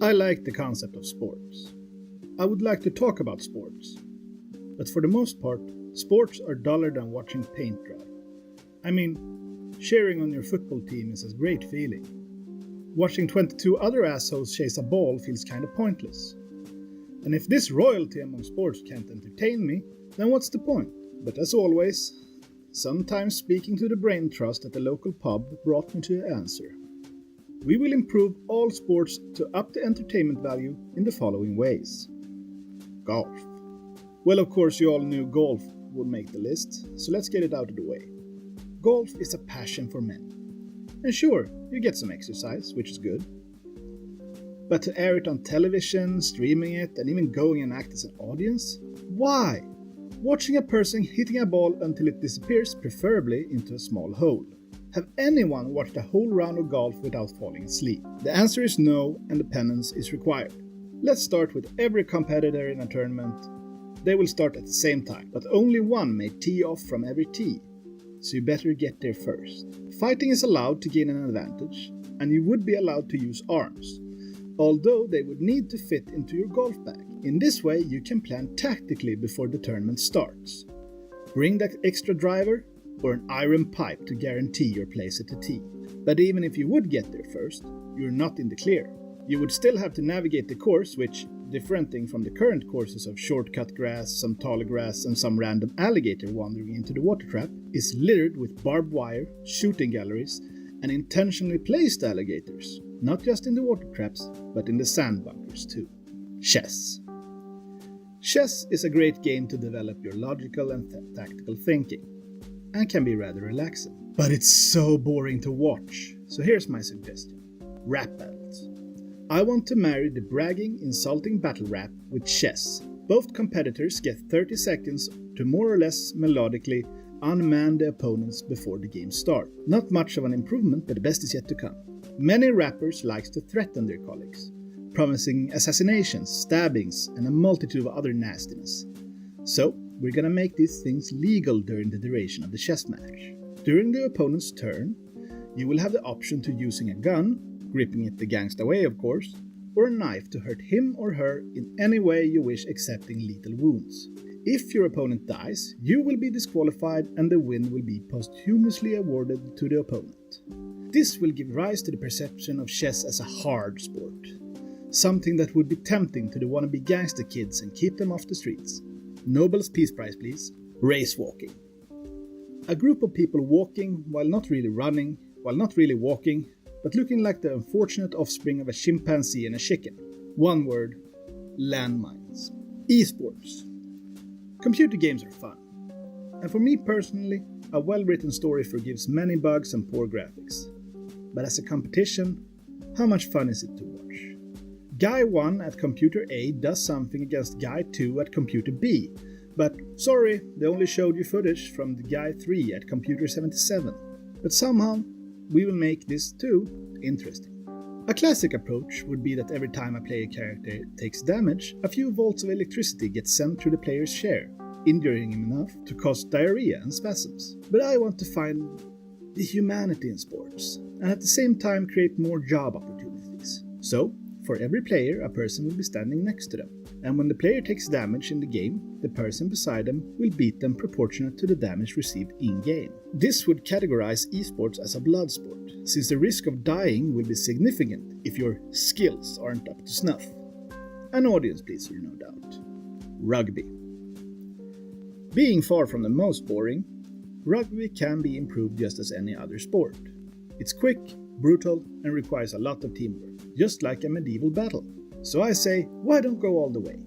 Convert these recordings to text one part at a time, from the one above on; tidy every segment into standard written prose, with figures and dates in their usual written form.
I like the concept of sports. I would like to talk about sports. But for the most part, sports are duller than watching paint dry. I mean, cheering on your football team is a great feeling. Watching 22 other assholes chase a ball feels kinda pointless. And if this royalty among sports can't entertain me, then what's the point? But as always, sometimes speaking to the brain trust at the local pub brought me to the answer. We will improve all sports to up the entertainment value in the following ways. Golf. Well, of course you all knew golf would make the list, so let's get it out of the way. Golf is a passion for many. And sure, you get some exercise, which is good. But to air it on television, streaming it, and even going and act as an audience? Why? Watching a person hitting a ball until it disappears, preferably into a small hole. Have anyone watched a whole round of golf without falling asleep? The answer is no, and the penance is required. Let's start with every competitor in a tournament. They will start at the same time, but only one may tee off from every tee, so you better get there first. Fighting is allowed to gain an advantage, and you would be allowed to use arms, although they would need to fit into your golf bag. In this way, you can plan tactically before the tournament starts. Bring that extra driver or an iron pipe to guarantee your place at the tee. But even if you would get there first, you're not in the clear. You would still have to navigate the course, which, differing from the current courses of shortcut grass, some taller grass, and some random alligator wandering into the water trap, is littered with barbed wire, shooting galleries, and intentionally placed alligators, not just in the water traps, but in the sand bunkers too. Chess. Chess is a great game to develop your logical and tactical thinking, and can be rather relaxing. But it's so boring to watch, so here's my suggestion. Rap battles. I want to marry the bragging, insulting battle rap with chess. Both competitors get 30 seconds to more or less melodically unman the opponents before the game starts. Not much of an improvement, but the best is yet to come. Many rappers like to threaten their colleagues, promising assassinations, stabbings, and a multitude of other nastiness. So, we're gonna make these things legal during the duration of the chess match. During the opponent's turn, you will have the option to using a gun, gripping it the gangsta way of course, or a knife to hurt him or her in any way you wish, accepting lethal wounds. If your opponent dies, you will be disqualified and the win will be posthumously awarded to the opponent. This will give rise to the perception of chess as a hard sport, something that would be tempting to the wannabe gangster kids and keep them off the streets. Nobel's Peace Prize, please. Race walking. A group of people walking while not really running, while not really walking, but looking like the unfortunate offspring of a chimpanzee and a chicken. One word: landmines. Esports. Computer games are fun. And for me personally, a well-written story forgives many bugs and poor graphics. But as a competition, how much fun is it to watch? Guy 1 at computer A does something against Guy 2 at computer B, but sorry, they only showed you footage from the Guy 3 at computer 77. But somehow, we will make this too interesting. A classic approach would be that every time a player character takes damage, a few volts of electricity get sent through the player's chair, injuring him enough to cause diarrhea and spasms. But I want to find the humanity in sports, and at the same time create more job opportunities. So, for every player, a person will be standing next to them, and when the player takes damage in the game, the person beside them will beat them proportionate to the damage received in-game. This would categorize esports as a blood sport, since the risk of dying will be significant if your skills aren't up to snuff. An audience pleaser, no doubt. Rugby. Being far from the most boring, rugby can be improved just as any other sport. It's quick, brutal, and requires a lot of teamwork, just like a medieval battle. So I say, why don't go all the way?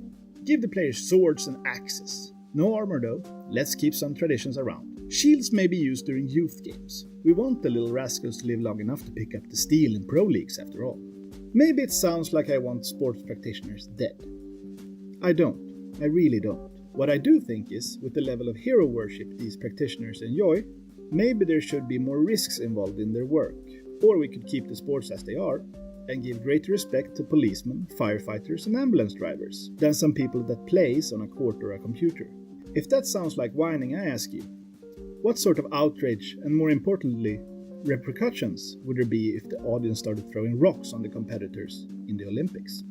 Give the players swords and axes. No armor though, let's keep some traditions around. Shields may be used during youth games. We want the little rascals to live long enough to pick up the steel in pro leagues after all. Maybe it sounds like I want sports practitioners dead. I don't. I really don't. What I do think is, with the level of hero worship these practitioners enjoy, maybe there should be more risks involved in their work. Or we could keep the sports as they are, and give greater respect to policemen, firefighters and ambulance drivers than some people that plays on a court or a computer. If that sounds like whining, I ask you, what sort of outrage and more importantly, repercussions would there be if the audience started throwing rocks on the competitors in the Olympics?